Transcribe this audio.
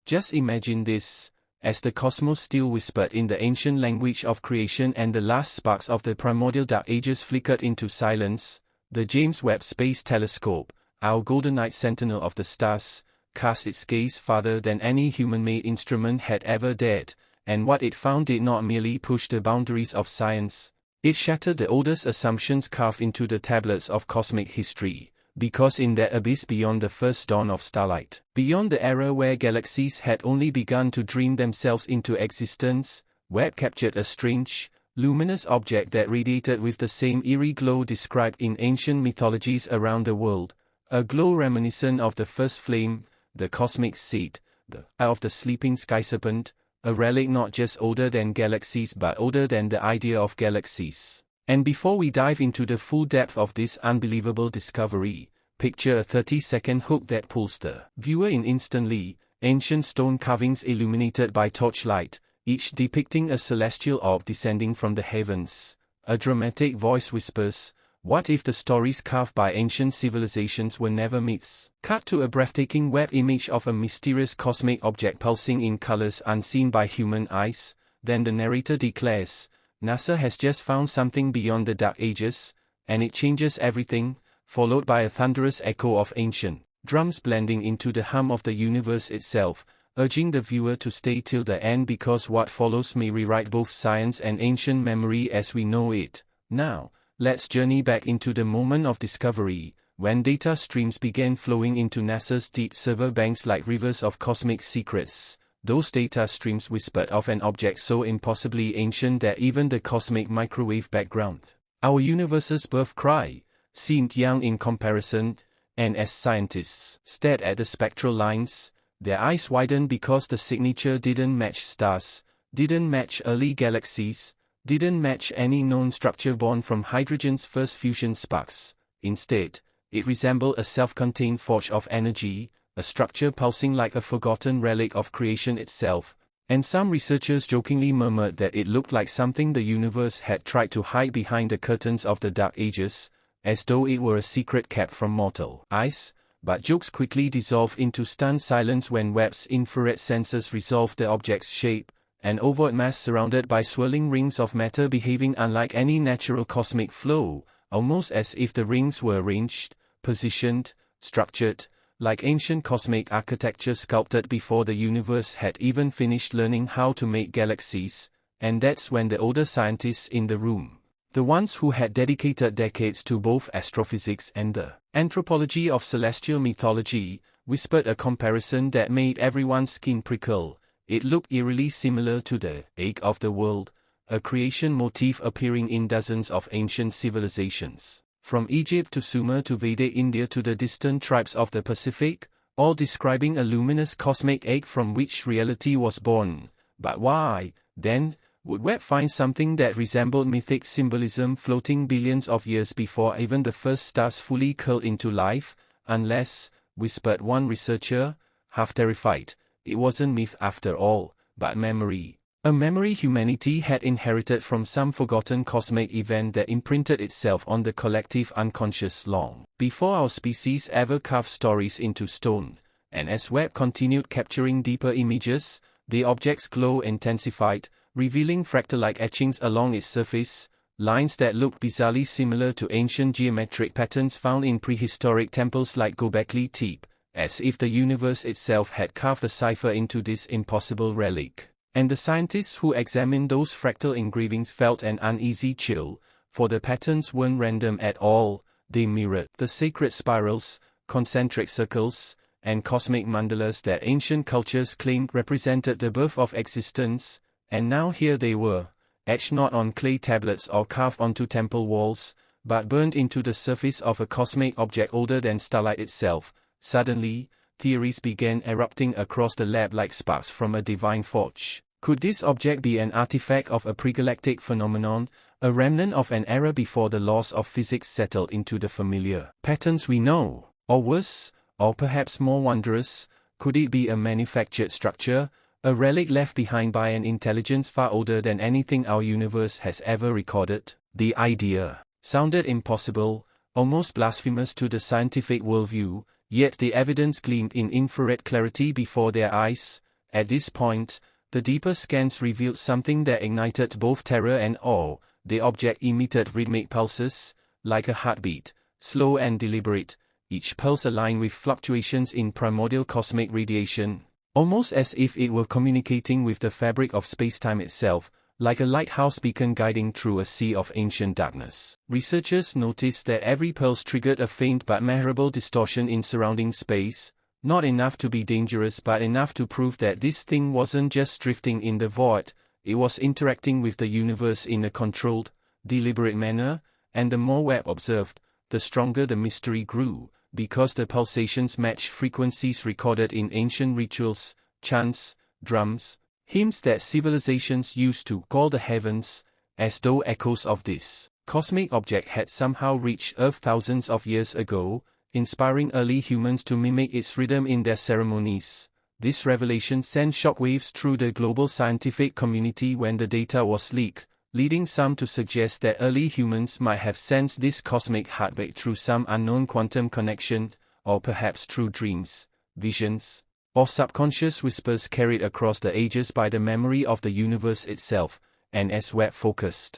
Just imagine this. As the cosmos still whispered in the ancient language of creation and the last sparks of the primordial dark ages flickered into silence, the James Webb Space Telescope, our golden-eyed sentinel of the stars, cast its gaze farther than any human-made instrument had ever dared, and what it found did not merely push the boundaries of science. It shattered the oldest assumptions carved into the tablets of cosmic history. Because in that abyss beyond the first dawn of starlight, beyond the era where galaxies had only begun to dream themselves into existence, Webb captured a strange, luminous object that radiated with the same eerie glow described in ancient mythologies around the world, a glow reminiscent of the first flame, the cosmic seed, the eye of the sleeping sky serpent, a relic not just older than galaxies but older than the idea of galaxies. And before we dive into the full depth of this unbelievable discovery, picture a 30-second hook that pulls the viewer in instantly. Ancient stone carvings illuminated by torchlight, each depicting a celestial orb descending from the heavens. A dramatic voice whispers, "What if the stories carved by ancient civilizations were never myths?" Cut to a breathtaking web image of a mysterious cosmic object pulsing in colors unseen by human eyes. Then the narrator declares, NASA has just found something beyond the dark ages, and it changes everything, followed by a thunderous echo of ancient drums blending into the hum of the universe itself, urging the viewer to stay till the end because what follows may rewrite both science and ancient memory as we know it. Now, let's journey back into the moment of discovery, when data streams began flowing into NASA's deep server banks like rivers of cosmic secrets. Those data streams whispered of an object so impossibly ancient that even the cosmic microwave background, our universe's birth cry, seemed young in comparison, and as scientists stared at the spectral lines, their eyes widened because the signature didn't match stars, didn't match early galaxies, didn't match any known structure born from hydrogen's first fusion sparks. Instead, it resembled a self-contained forge of energy, a structure pulsing like a forgotten relic of creation itself, and some researchers jokingly murmured that it looked like something the universe had tried to hide behind the curtains of the Dark Ages, as though it were a secret kept from mortal eyes. But jokes quickly dissolved into stunned silence when Webb's infrared sensors resolved the object's shape, an ovoid mass surrounded by swirling rings of matter behaving unlike any natural cosmic flow, almost as if the rings were arranged, positioned, structured, like ancient cosmic architecture sculpted before the universe had even finished learning how to make galaxies. And that's when the older scientists in the room, the ones who had dedicated decades to both astrophysics and the anthropology of celestial mythology, whispered a comparison that made everyone's skin prickle. It looked eerily similar to the egg of the world, a creation motif appearing in dozens of ancient civilizations. From Egypt to Sumer to Vedic India to the distant tribes of the Pacific, all describing a luminous cosmic egg from which reality was born. But why, then, would Webb find something that resembled mythic symbolism floating billions of years before even the first stars fully curled into life? Unless, whispered one researcher, half terrified, it wasn't myth after all, but memory. A memory humanity had inherited from some forgotten cosmic event that imprinted itself on the collective unconscious long before our species ever carved stories into stone. And as Webb continued capturing deeper images, the object's glow intensified, revealing fractal-like etchings along its surface, lines that looked bizarrely similar to ancient geometric patterns found in prehistoric temples like Göbekli Tepe, as if the universe itself had carved a cipher into this impossible relic. And the scientists who examined those fractal engravings felt an uneasy chill, for the patterns weren't random at all. They mirrored the sacred spirals, concentric circles, and cosmic mandalas that ancient cultures claimed represented the birth of existence. And now here they were, etched not on clay tablets or carved onto temple walls, but burned into the surface of a cosmic object older than starlight itself. Suddenly, theories began erupting across the lab like sparks from a divine forge. Could this object be an artifact of a pregalactic phenomenon, a remnant of an era before the laws of physics settled into the familiar patterns we know? Or worse, or perhaps more wondrous, could it be a manufactured structure, a relic left behind by an intelligence far older than anything our universe has ever recorded? The idea sounded impossible, almost blasphemous to the scientific worldview, yet the evidence gleamed in infrared clarity before their eyes. At this point, the deeper scans revealed something that ignited both terror and awe. The object emitted rhythmic pulses, like a heartbeat, slow and deliberate, each pulse aligned with fluctuations in primordial cosmic radiation, almost as if it were communicating with the fabric of spacetime itself, like a lighthouse beacon guiding through a sea of ancient darkness. Researchers noticed that every pulse triggered a faint but measurable distortion in surrounding space, not enough to be dangerous but enough to prove that this thing wasn't just drifting in the void, it was interacting with the universe in a controlled, deliberate manner, and the more Webb observed, the stronger the mystery grew, because the pulsations matched frequencies recorded in ancient rituals, chants, drums, hymns that civilizations used to call the heavens, as though echoes of this cosmic object had somehow reached Earth thousands of years ago, inspiring early humans to mimic its rhythm in their ceremonies. This revelation sent shockwaves through the global scientific community when the data was leaked, leading some to suggest that early humans might have sensed this cosmic heartbeat through some unknown quantum connection, or perhaps through dreams, visions, or subconscious whispers carried across the ages by the memory of the universe itself. And as Webb focused